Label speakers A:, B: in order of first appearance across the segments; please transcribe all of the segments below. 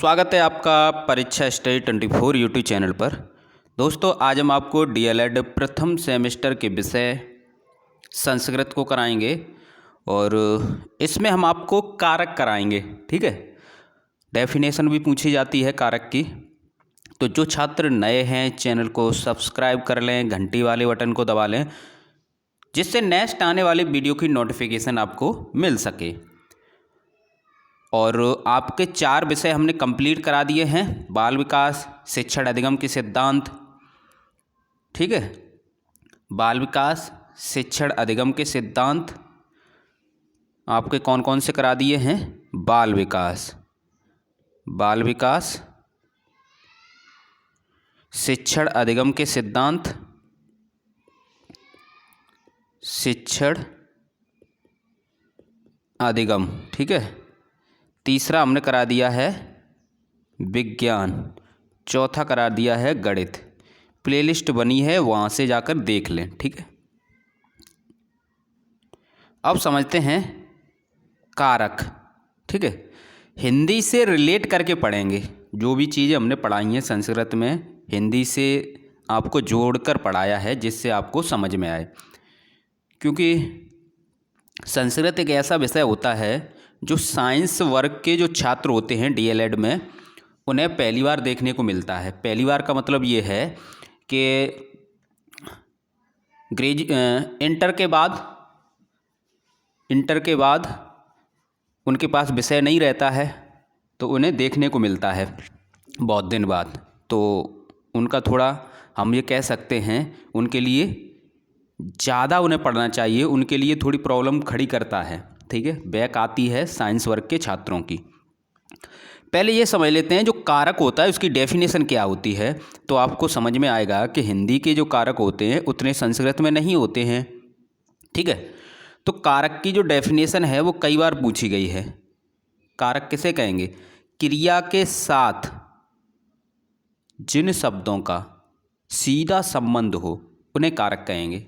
A: स्वागत है आपका परीक्षा स्टडी 24 यूट्यूब चैनल पर। दोस्तों, आज हम आपको डीएलएड प्रथम सेमेस्टर के विषय संस्कृत को कराएंगे और इसमें हम आपको कारक कराएंगे। ठीक है, डेफिनेशन भी पूछी जाती है कारक की। तो जो छात्र नए हैं चैनल को सब्सक्राइब कर लें, घंटी वाले बटन को दबा लें, जिससे नेक्स्ट आने वाली वीडियो की नोटिफिकेशन आपको मिल सके। और आपके 4 विषय हमने कंप्लीट करा दिए हैं। बाल विकास, शिक्षण अधिगम के सिद्धांत, ठीक है, बाल विकास, शिक्षण अधिगम के सिद्धांत आपके कौन कौन से करा दिए हैं? बाल विकास, बाल विकास, शिक्षण अधिगम के सिद्धांत, शिक्षण अधिगम, ठीक है। तीसरा हमने करा दिया है विज्ञान, चौथा करा दिया है गणित। प्लेलिस्ट बनी है, वहाँ से जाकर देख लें, ठीक है। अब समझते हैं कारक, ठीक है। हिंदी से रिलेट करके पढ़ेंगे। जो भी चीज़ें हमने पढ़ाई हैं संस्कृत में, हिंदी से आपको जोड़कर पढ़ाया है जिससे आपको समझ में आए। क्योंकि संस्कृत एक ऐसा विषय होता है जो साइंस वर्ग के जो छात्र होते हैं डीएलएड में, उन्हें पहली बार देखने को मिलता है। पहली बार का मतलब ये है कि इंटर के बाद उनके पास विषय नहीं रहता है, तो उन्हें देखने को मिलता है बहुत दिन बाद। तो उनका थोड़ा, हम ये कह सकते हैं, उनके लिए ज़्यादा उन्हें पढ़ना चाहिए, उनके लिए थोड़ी प्रॉब्लम खड़ी करता है, ठीक है, बैक आती है साइंस वर्ग के छात्रों की। पहले ये समझ लेते हैं जो कारक होता है उसकी डेफिनेशन क्या होती है। तो आपको समझ में आएगा कि हिंदी के जो कारक होते हैं उतने संस्कृत में नहीं होते हैं, ठीक है। तो कारक की जो डेफिनेशन है वो कई बार पूछी गई है। कारक किसे कहेंगे? क्रिया के साथ जिन शब्दों का सीधा संबंध हो उन्हें कारक कहेंगे।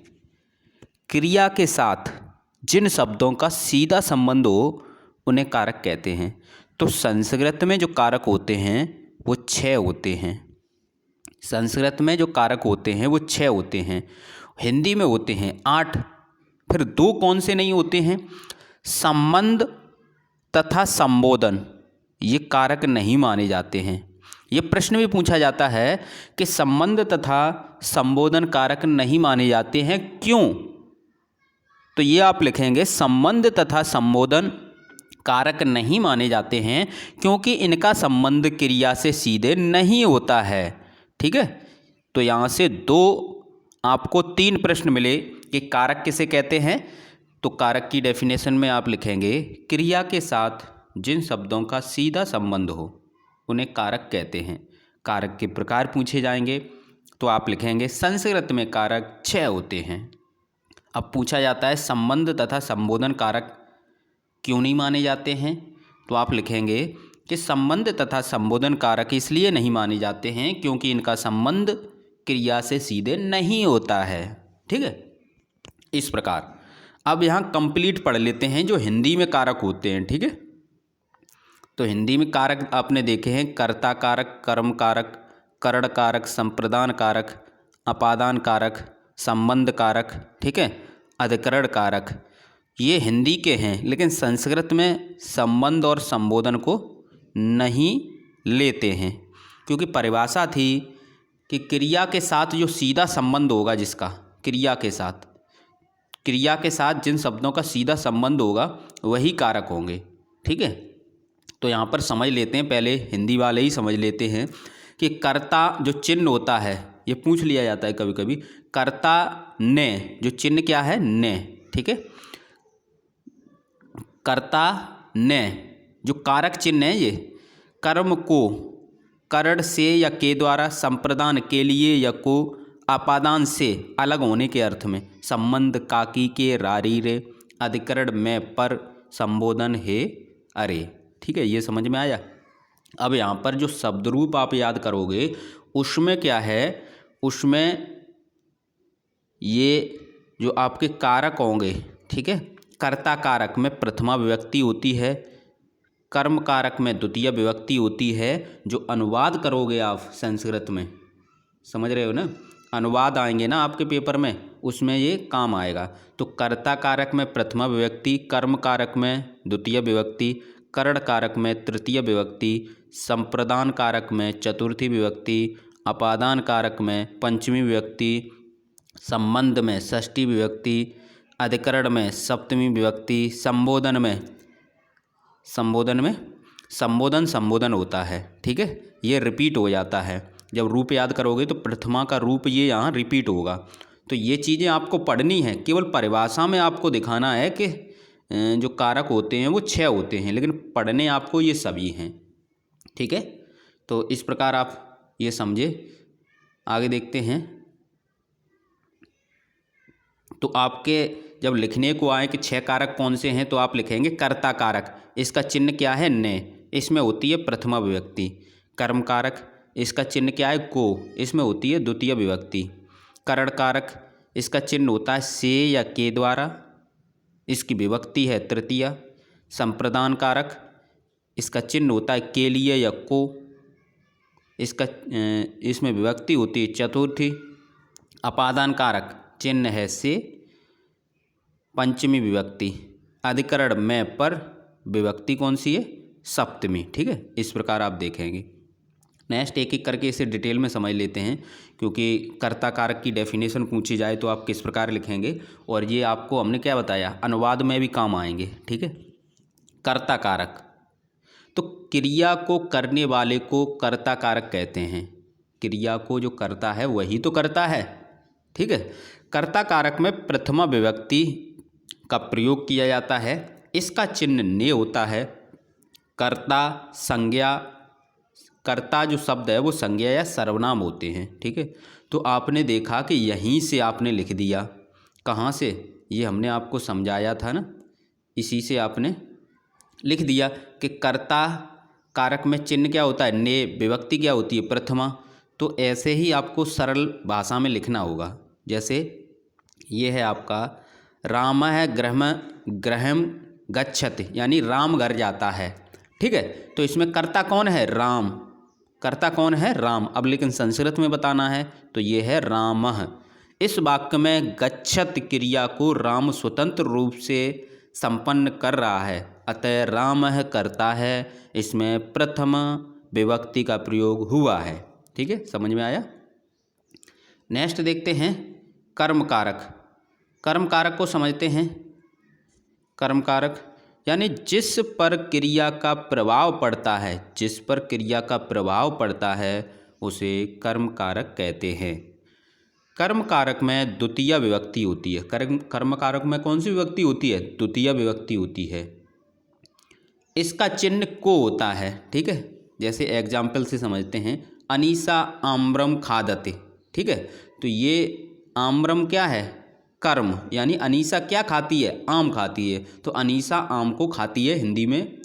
A: क्रिया के साथ जिन शब्दों का सीधा संबंध हो उन्हें कारक कहते हैं। तो संस्कृत में जो कारक होते हैं वो 6 होते हैं। संस्कृत में जो कारक होते हैं वो 6 होते हैं, हिंदी में होते हैं 8। फिर 2 कौन से नहीं होते हैं? संबंध तथा संबोधन, ये कारक नहीं माने जाते हैं। ये प्रश्न भी पूछा जाता है कि संबंध तथा संबोधन कारक नहीं माने जाते हैं, क्यों? तो ये आप लिखेंगे संबंध तथा संबोधन कारक नहीं माने जाते हैं क्योंकि इनका संबंध क्रिया से सीधे नहीं होता है, ठीक है। तो यहाँ से 2 आपको 3 प्रश्न मिले कि कारक किसे कहते हैं। तो कारक की डेफिनेशन में आप लिखेंगे क्रिया के साथ जिन शब्दों का सीधा संबंध हो उन्हें कारक कहते हैं। कारक के प्रकार पूछे जाएंगे तो आप लिखेंगे संस्कृत में कारक 6 होते हैं। अब पूछा जाता है संबंध तथा संबोधन कारक क्यों नहीं माने जाते हैं, तो आप लिखेंगे कि संबंध तथा संबोधन कारक इसलिए नहीं माने जाते हैं क्योंकि इनका संबंध क्रिया से सीधे नहीं होता है, ठीक है। इस प्रकार अब यहाँ कंप्लीट पढ़ लेते हैं जो हिंदी में कारक होते हैं, ठीक है। तो हिंदी में कारक आपने देखे हैं कर्ता कारक, कर्म कारक, करण कारक, संप्रदान कारक, अपादान कारक, संबंध कारक, ठीक है, अधिकरण कारक। ये हिंदी के हैं, लेकिन संस्कृत में संबंध और संबोधन को नहीं लेते हैं क्योंकि परिभाषा थी कि क्रिया के साथ जो सीधा संबंध होगा, जिसका क्रिया के साथ जिन शब्दों का सीधा संबंध होगा वही कारक होंगे, ठीक है। तो यहाँ पर समझ लेते हैं, पहले हिंदी वाले ही समझ लेते हैं कि कर्ता जो चिन्ह होता है, ये पूछ लिया जाता है कभी कभी, कर्ता ने जो चिन्ह क्या है? ने, ठीक है। कर्ता ने जो कारक चिन्ह है, ये कर्म को करण से या के द्वारा, संप्रदान के लिए या को, अपादान से अलग होने के अर्थ में, संबंध काकी के रारी रे, अधिकरण में पर, संबोधन है अरे, ठीक है। ये समझ में आया। अब यहाँ पर जो शब्द रूप आप याद करोगे उसमें क्या है, उसमें ये जो आपके कारक होंगे, ठीक है, कर्ता कारक में प्रथमा विभक्ति होती है, कर्म कारक में द्वितीय विभक्ति होती है, जो अनुवाद करोगे आप संस्कृत में, समझ रहे हो ना, अनुवाद आएंगे ना आपके पेपर में, उसमें ये काम आएगा। तो कर्ता कारक में प्रथमा विभक्ति, कर्म कारक में द्वितीय विभक्ति, करण कारक में तृतीय विभक्ति, संप्रदान कारक में चतुर्थी विभक्ति, अपादान कारक में पंचमी विभक्ति, संबंध में षष्ठी विभक्ति, अधिकरण में सप्तमी विभक्ति, संबोधन होता है। ठीक है, ये रिपीट हो जाता है। जब रूप याद करोगे तो प्रथमा का रूप ये यहाँ रिपीट होगा। तो ये चीज़ें आपको पढ़नी है, केवल परिभाषा में आपको दिखाना है कि जो कारक होते हैं वो 6 होते हैं, लेकिन पढ़ने आपको ये सभी हैं। ठीक है, तो इस प्रकार आप ये समझे। आगे देखते हैं। तो आपके जब लिखने को आए कि 6 कारक कौन से हैं, तो आप लिखेंगे कर्ता कारक, इसका चिन्ह क्या है, ने, इसमें होती है प्रथमा विभक्ति। कर्म कारक, इसका चिन्ह क्या है, को, इसमें होती है द्वितीय विभक्ति। करण कारक, इसका चिन्ह होता है से या के द्वारा, इसकी विभक्ति है तृतीया। संप्रदान कारक, इसका चिन्ह होता है के लिए या को, इसमें विभक्ति होती है चतुर्थी। अपादान कारक, चिन्ह है से, पंचमी विभक्ति। अधिकरण में पर, विभक्ति कौन सी है, सप्तमी। ठीक है, इस प्रकार आप देखेंगे। नेक्स्ट एक एक करके इसे डिटेल में समझ लेते हैं, क्योंकि कर्ता कारक की डेफिनेशन पूछी जाए तो आप किस प्रकार लिखेंगे, और ये आपको हमने क्या बताया, अनुवाद में भी काम आएंगे। ठीक है, कर्ता कारक, तो क्रिया को करने वाले को कर्ता कारक कहते हैं। क्रिया को जो करता है वही तो करता है। ठीक है, कर्ता कारक में प्रथमा विभक्ति का प्रयोग किया जाता है। इसका चिन्ह ने होता है। कर्ता संज्ञा, कर्ता जो शब्द है वो संज्ञा या सर्वनाम होते हैं। ठीक है, तो आपने देखा कि यहीं से आपने लिख दिया, कहाँ से, ये हमने आपको समझाया था ना, इसी से आपने लिख दिया कि कर्ता कारक में चिन्ह क्या होता है, ने, विभक्ति क्या होती है, प्रथमा। तो ऐसे ही आपको सरल भाषा में लिखना होगा। जैसे ये है आपका राम है गृहम गच्छति, यानी राम घर जाता है। ठीक है, तो इसमें कर्ता कौन है, राम, कर्ता कौन है, राम। अब लेकिन संस्कृत में बताना है तो ये है रामः। इस वाक्य में गच्छत क्रिया को राम स्वतंत्र रूप से संपन्न कर रहा है, अतः रामः कर्ता है, इसमें प्रथम विभक्ति का प्रयोग हुआ है। ठीक है, समझ में आया। नेक्स्ट देखते हैं कर्म कारक। कर्म कारक को समझते हैं। कर्म कारक यानी जिस पर क्रिया का प्रभाव पड़ता है, जिस पर क्रिया का प्रभाव पड़ता है उसे कर्म कारक कहते हैं। कर्म कारक में द्वितीय विभक्ति होती है। कर्म कारक में कौन सी विभक्ति होती है, द्वितीय विभक्ति होती है। इसका चिन्ह को होता है। ठीक है, जैसे एग्जाम्पल से समझते हैं, अनीसा आम्रम खादते। ठीक है, तो ये आम्रम क्या है, कर्म, यानी अनीसा क्या खाती है, आम खाती है, तो अनीसा आम को खाती है हिंदी में,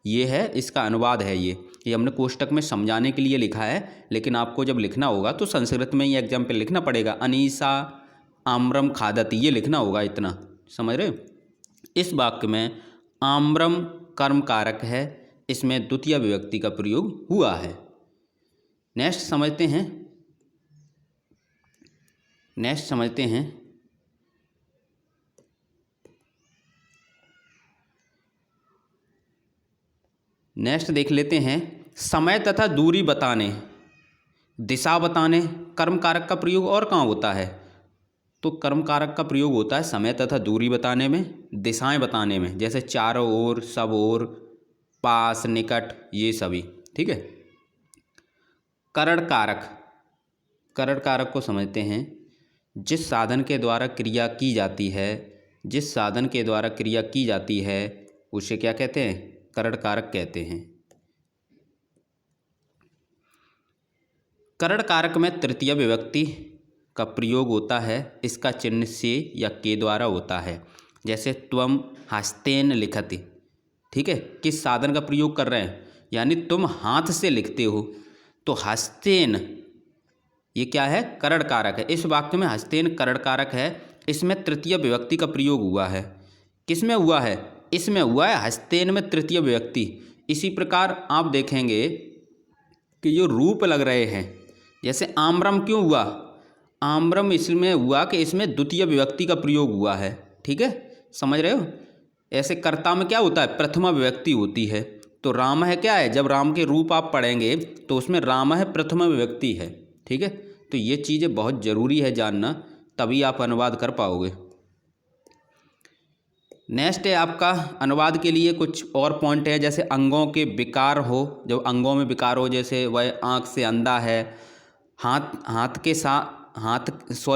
A: ये है इसका अनुवाद है। ये हमने कोष्टक में समझाने के लिए लिखा है, लेकिन आपको जब लिखना होगा तो संस्कृत में ये एग्जाम्पल लिखना पड़ेगा, अनीसा आम्रम खादती, ये लिखना होगा, इतना समझ रहे हो। इस वाक्य में आम्रम कर्म कारक है, इसमें द्वितीय विभक्ति का प्रयोग हुआ है। नेक्स्ट समझते हैं। नेक्स्ट देख लेते हैं, समय तथा दूरी बताने, दिशा बताने कर्म कारक का प्रयोग और कहाँ होता है, तो कर्म कारक का प्रयोग होता है समय तथा दूरी बताने में, दिशाएं बताने में, जैसे चारों ओर, सब ओर, पास, निकट, ये सभी। ठीक है। करण कारक, करण कारक को समझते हैं, जिस साधन के द्वारा क्रिया की जाती है, जिस साधन के द्वारा क्रिया की जाती है उसे क्या कहते हैं, करण कारक कहते हैं। करण कारक में तृतीय विभक्ति का प्रयोग होता है, इसका चिन्ह से या के द्वारा होता है, जैसे त्वम हस्तेन लिखति। ठीक है, किस साधन का प्रयोग कर रहे हैं, यानी तुम हाथ से लिखते हो, तो हस्तेन ये क्या है, करण कारक है। इस वाक्य में हस्तेन करण कारक है, इसमें तृतीय विभक्ति का प्रयोग हुआ है। किस में हुआ है, इसमें हुआ है हस्तेन में तृतीय विभक्ति। इसी प्रकार आप देखेंगे कि जो रूप लग रहे हैं, जैसे आम्रम क्यों हुआ, आम्रम इसमें हुआ कि इसमें द्वितीय विभक्ति का प्रयोग हुआ है। ठीक है, समझ रहे हो। ऐसे कर्ता में क्या होता है, प्रथमा विभक्ति होती है। तो राम है क्या है, जब राम के रूप आप पढ़ेंगे तो उसमें राम है प्रथमा विभक्ति है। ठीक है, तो ये चीज़ें बहुत ज़रूरी है जानना, तभी आप अनुवाद कर पाओगे। नेक्स्ट है आपका अनुवाद के लिए कुछ और पॉइंट है, जैसे अंगों के विकार हो, जब अंगों में विकार हो, जैसे वह आँख से अंधा है,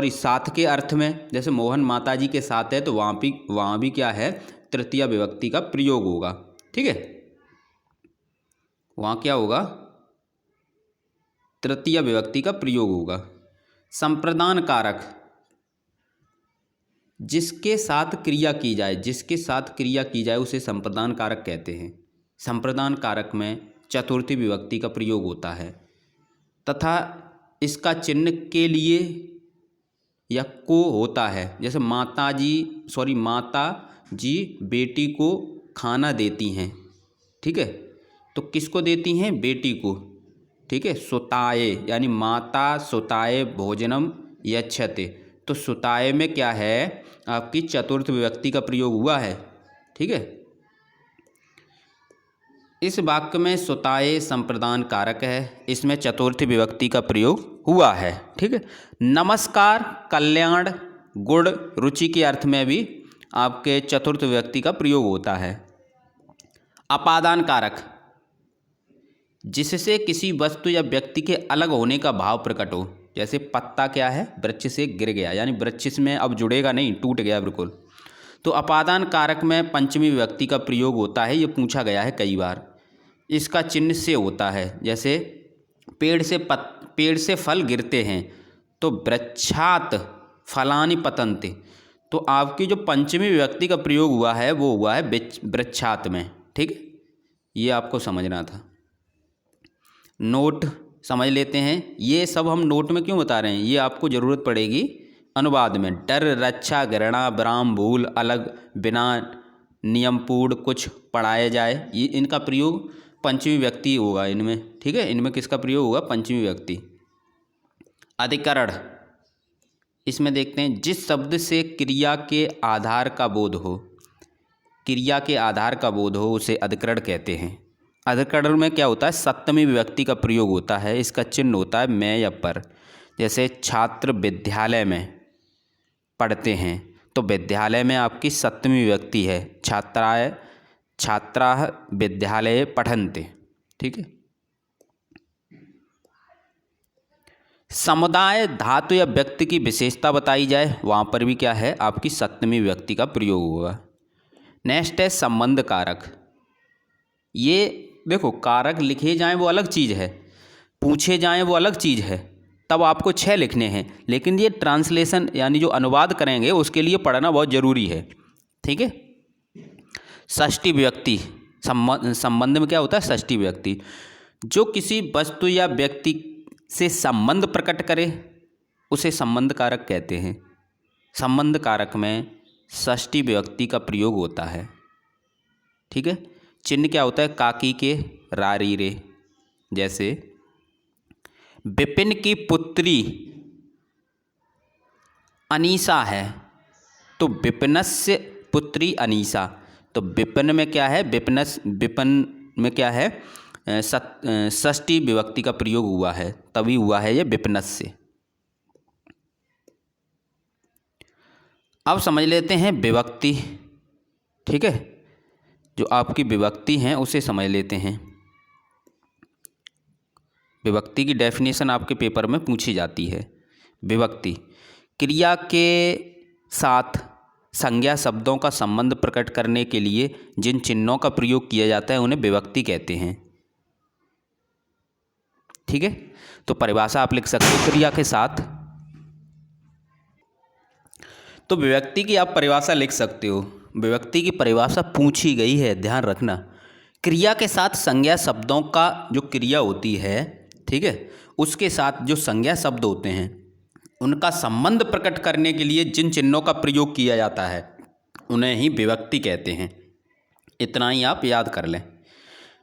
A: साथ के अर्थ में, जैसे मोहन माता जी के साथ है तो वहाँ भी क्या है, तृतीया विभक्ति का प्रयोग होगा। ठीक है, वहाँ क्या होगा, तृतीय विभक्ति का प्रयोग होगा। संप्रदान कारक, जिसके साथ क्रिया की जाए उसे संप्रदान कारक कहते हैं। संप्रदान कारक में चतुर्थी विभक्ति का प्रयोग होता है तथा इसका चिन्ह के लिए या को होता है। जैसे माता जी बेटी को खाना देती हैं। ठीक है, तो किसको देती हैं, बेटी को। ठीक है, सुताये यानी माता सुताये भोजनम यच्छते, तो सुताये में क्या है, आपकी चतुर्थ विभक्ति का प्रयोग हुआ है। ठीक है, इस वाक्य में सुताये संप्रदान कारक है, इसमें चतुर्थी विभक्ति का प्रयोग हुआ है। ठीक है, नमस्कार, कल्याण, गुण, रुचि के अर्थ में भी आपके चतुर्थ विभक्ति का प्रयोग होता है। अपादान कारक, जिससे किसी वस्तु या व्यक्ति के अलग होने का भाव प्रकट हो। जैसे पत्ता क्या है, वृक्ष से गिर गया, यानी वृक्ष में अब जुड़ेगा नहीं, टूट गया बिल्कुल। तो अपादान कारक में पंचमी विभक्ति का प्रयोग होता है, ये पूछा गया है कई बार। इसका चिन्ह से होता है, जैसे पेड़ से फल गिरते हैं तो वृक्षात फलानि पतन्ते, तो आपकी जो पंचमी विभक्ति का प्रयोग हुआ है वो हुआ है वृक्षात में। ठीक है, ये आपको समझना था। नोट समझ लेते हैं, ये सब हम नोट में क्यों बता रहे हैं, ये आपको ज़रूरत पड़ेगी अनुवाद में। डर, रक्षा, घृणा, विराम, भूल, अलग, बिना, नियमपूर्ण, कुछ पढ़ाया जाए, ये इनका प्रयोग पंचमी विभक्ति होगा इनमें। ठीक है, इनमें किसका प्रयोग होगा, पंचमी विभक्ति। अधिकरण, इसमें देखते हैं, जिस शब्द से क्रिया के आधार का बोध हो उसे अधिकरण कहते हैं। अधिकरण में क्या होता है, सप्तमी विभक्ति का प्रयोग होता है, इसका चिन्ह होता है मैं या पर। जैसे छात्र विद्यालय में पढ़ते हैं तो विद्यालय में आपकी सप्तमी विभक्ति है, छात्राः विद्यालये पठन्ते। ठीक है, समुदाय, धातु या व्यक्ति की विशेषता बताई जाए, वहाँ पर भी क्या है, आपकी सप्तमी विभक्ति का प्रयोग होगा। नेक्स्ट है संबंध कारक। ये देखो, कारक लिखे जाएं वो अलग चीज़ है, पूछे जाएं वो अलग चीज़ है, तब आपको 6 लिखने हैं, लेकिन ये ट्रांसलेशन यानी जो अनुवाद करेंगे उसके लिए पढ़ना बहुत ज़रूरी है। ठीक है, षष्ठी विभक्ति, संबंध में क्या होता है, षष्ठी विभक्ति, जो किसी वस्तु या व्यक्ति से संबंध प्रकट करे उसे संबंध कारक कहते हैं। संबंध कारक में षष्ठी विभक्ति का प्रयोग होता है। ठीक है, चिन्ह क्या होता है, काकी के रारी रे। जैसे विपिन की पुत्री अनीसा है तो विपिनस्य पुत्री अनीसा, तो विपिन में क्या है, विपिन में क्या है, षष्ठी विभक्ति का प्रयोग हुआ है, तभी हुआ है ये विपिनस्य। अब समझ लेते हैं विभक्ति। ठीक है, जो आपकी विभक्ति हैं उसे समझ लेते हैं। विभक्ति की डेफिनेशन आपके पेपर में पूछी जाती है। विभक्ति, क्रिया के साथ संज्ञा शब्दों का संबंध प्रकट करने के लिए जिन चिन्हों का प्रयोग किया जाता है उन्हें विभक्ति कहते हैं। ठीक है, तो परिभाषा आप लिख सकते हो क्रिया के साथ, तो विभक्ति की आप परिभाषा लिख सकते हो। विभक्ति की परिभाषा पूछी गई है, ध्यान रखना। क्रिया के साथ संज्ञा शब्दों का जो क्रिया होती है, ठीक है, उसके साथ जो संज्ञा शब्द होते हैं उनका संबंध प्रकट करने के लिए जिन चिन्हों का प्रयोग किया जाता है उन्हें ही विभक्ति कहते हैं। इतना ही आप याद कर लें।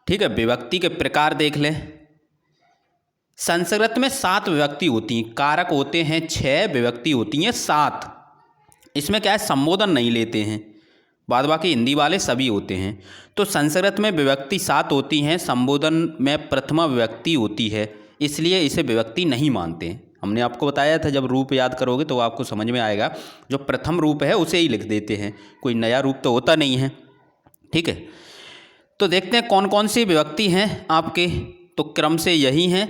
A: ठीक है, विभक्ति के प्रकार देख लें। संस्कृत में 7 विभक्ति होती हैं, कारक होते हैं 6, विभक्ति होती हैं 7। इसमें क्या है, संबोधन नहीं लेते हैं, बाद बाकी हिंदी वाले सभी होते हैं। तो संस्कृत में विभक्ति 7 होती हैं, संबोधन में प्रथमा विभक्ति होती है, इसलिए इसे विभक्ति नहीं मानते हैं। हमने आपको बताया था जब रूप याद करोगे तो आपको समझ में आएगा, जो प्रथम रूप है उसे ही लिख देते हैं, कोई नया रूप तो होता नहीं है। ठीक है, तो देखते हैं कौन कौन सी विभक्ति हैं आपके। तो क्रम से यही हैं,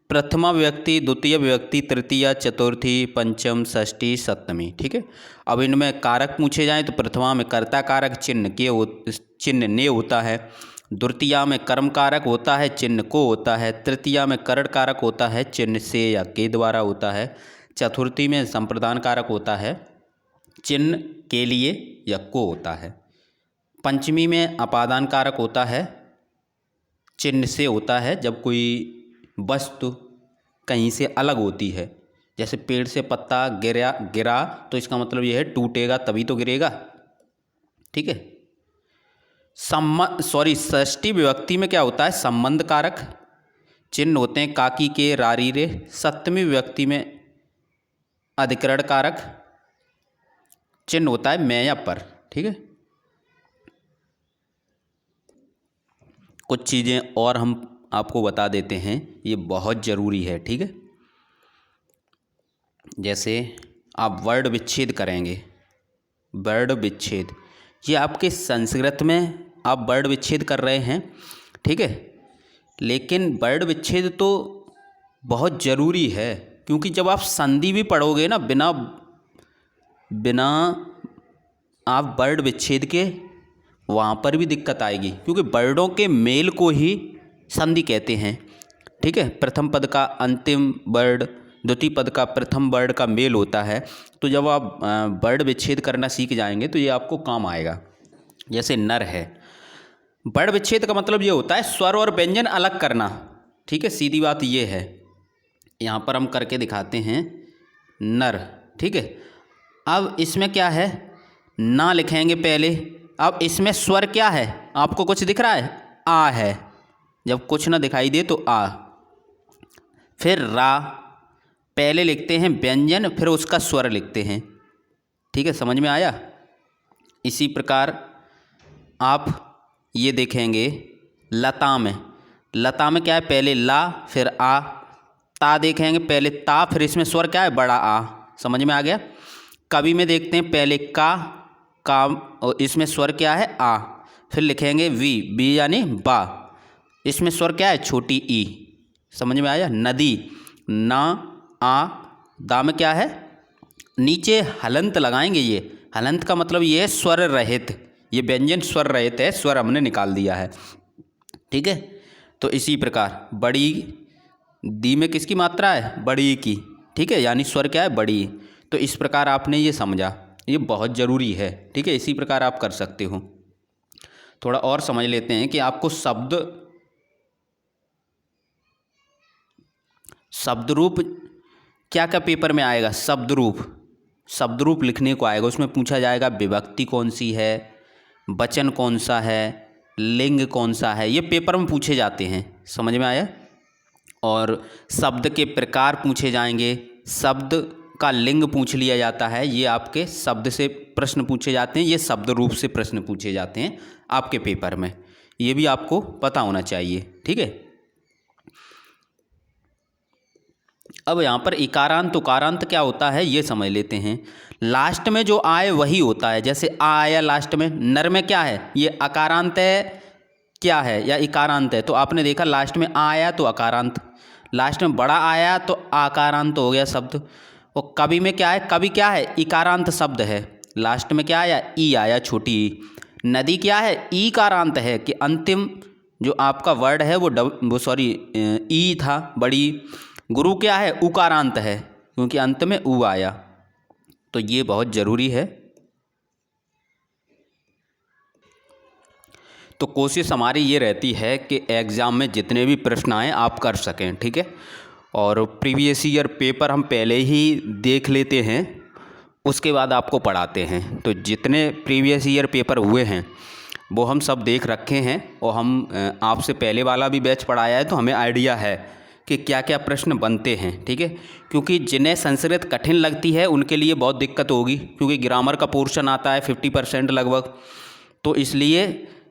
A: प्रथमा विभक्ति, द्वितीय विभक्ति, तृतीया, चतुर्थी, पंचम, षष्ठी, सप्तमी। ठीक है, अब इनमें कारक पूछे जाएं तो प्रथमा में कर्ता कारक चिन्ह ने होता है, द्वितीया में कर्म कारक होता है, चिन्ह को होता है, तृतीया में करण कारक होता है, चिन्ह से या के द्वारा होता है, चतुर्थी में संप्रदान कारक होता है, चिन्ह के लिए या को होता है, पंचमी में अपादान कारक होता है, चिन्ह से होता है जब कोई वस्तु कहीं से अलग होती है, जैसे पेड़ से पत्ता गिरा तो इसका मतलब यह है टूटेगा तभी तो गिरेगा। ठीक है, षष्ठी विभक्ति में क्या होता है, संबंध कारक, चिन्ह होते हैं काकी के, रारी रे। सप्तमी विभक्ति में अधिकरण कारक, चिन्ह होता है मैं या पर। ठीक है, कुछ चीज़ें और हम आपको बता देते हैं, ये बहुत ज़रूरी है। ठीक है, जैसे आप वर्ड विच्छेद करेंगे, वर्ड विच्छेद, ये आपके संस्कृत में आप वर्ड विच्छेद कर रहे हैं। ठीक है, लेकिन वर्ड विच्छेद तो बहुत ज़रूरी है, क्योंकि जब आप संधि भी पढ़ोगे ना बिना आप वर्ड विच्छेद के, वहाँ पर भी दिक्कत आएगी, क्योंकि वर्डों के मेल को ही संधि कहते हैं। ठीक है, प्रथम पद का अंतिम वर्ड, द्वितीय पद का प्रथम वर्ड का मेल होता है। तो जब आप वर्ड विच्छेद करना सीख जाएंगे तो ये आपको काम आएगा। जैसे नर है, वर्ड विच्छेद का मतलब ये होता है स्वर और व्यंजन अलग करना। ठीक है, सीधी बात ये है, यहाँ पर हम करके दिखाते हैं नर। ठीक है, अब इसमें क्या है, ना लिखेंगे पहले। अब इसमें स्वर क्या है, आपको कुछ दिख रहा है, आ है, जब कुछ ना दिखाई दे तो आ। फिर रा, पहले लिखते हैं व्यंजन, फिर उसका स्वर लिखते हैं। ठीक है, समझ में आया। इसी प्रकार आप ये देखेंगे लता में, लता में क्या है, पहले ला फिर आ। ता देखेंगे, पहले ता फिर इसमें स्वर क्या है, बड़ा आ। समझ में आ गया। कवि में देखते हैं पहले का और इसमें स्वर क्या है, आ। फिर लिखेंगे बी यानी बा, इसमें स्वर क्या है, छोटी ई। समझ में आया। नदी, ना आ, दा में क्या है, नीचे हलंत लगाएंगे। ये हलंत का मतलब ये है स्वर रहित, ये व्यंजन स्वर रहित है, स्वर हमने निकाल दिया है। ठीक है, तो इसी प्रकार बड़ी, दी में किसकी मात्रा है, बड़ी की। ठीक है, यानी स्वर क्या है, बड़ी। तो इस प्रकार आपने ये समझा, ये बहुत ज़रूरी है। ठीक है, इसी प्रकार आप कर सकते हो। थोड़ा और समझ लेते हैं कि आपको शब्द रूप क्या क्या पेपर में आएगा। शब्द रूप लिखने को आएगा, उसमें पूछा जाएगा विभक्ति कौन सी है, वचन कौन सा है, लिंग कौन सा है, ये पेपर में पूछे जाते हैं। समझ में आया। और शब्द के प्रकार पूछे जाएंगे, शब्द का लिंग पूछ लिया जाता है, ये आपके शब्द से प्रश्न पूछे जाते हैं, ये शब्द रूप से प्रश्न पूछे जाते हैं आपके पेपर में, ये भी आपको पता होना चाहिए। ठीक है, अब यहाँ पर इकारांत उकारांत क्या होता है ये समझ लेते हैं। लास्ट में जो आए वही होता है, जैसे आ आया लास्ट में, नर में क्या है, ये अकारांत है क्या है या इकारांत है। तो आपने देखा लास्ट में आ आया तो अकारांत, लास्ट में बड़ा आया तो आकारांत हो गया शब्द। और कवि में क्या है, कवि क्या है, इकारांत शब्द है, लास्ट में क्या आया, ई आया, छोटी ई। नदी क्या है, ई कारांत है कि अंतिम जो आपका वर्ड है वो ई था, बड़ी। गुरु क्या है, उकारांत है क्योंकि अंत में उ आया। तो ये बहुत ज़रूरी है। तो कोशिश हमारी ये रहती है कि एग्ज़ाम में जितने भी प्रश्न आएँ आप कर सकें। ठीक है, और प्रीवियस ईयर पेपर हम पहले ही देख लेते हैं, उसके बाद आपको पढ़ाते हैं। तो जितने प्रीवियस ईयर पेपर हुए हैं वो हम सब देख रखे हैं और हम आपसे पहले वाला भी बैच पढ़ाया है, तो हमें आइडिया है कि क्या क्या प्रश्न बनते हैं। ठीक है, क्योंकि जिन्हें संस्कृत कठिन लगती है उनके लिए बहुत दिक्कत होगी, क्योंकि ग्रामर का पोर्शन आता है 50% लगभग। तो इसलिए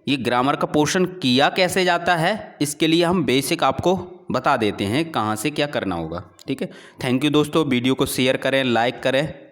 A: ये ग्रामर का पोर्शन किया कैसे जाता है, इसके लिए हम बेसिक आपको बता देते हैं कहाँ से क्या करना होगा। ठीक है, थैंक यू दोस्तों। वीडियो को शेयर करें, लाइक करें।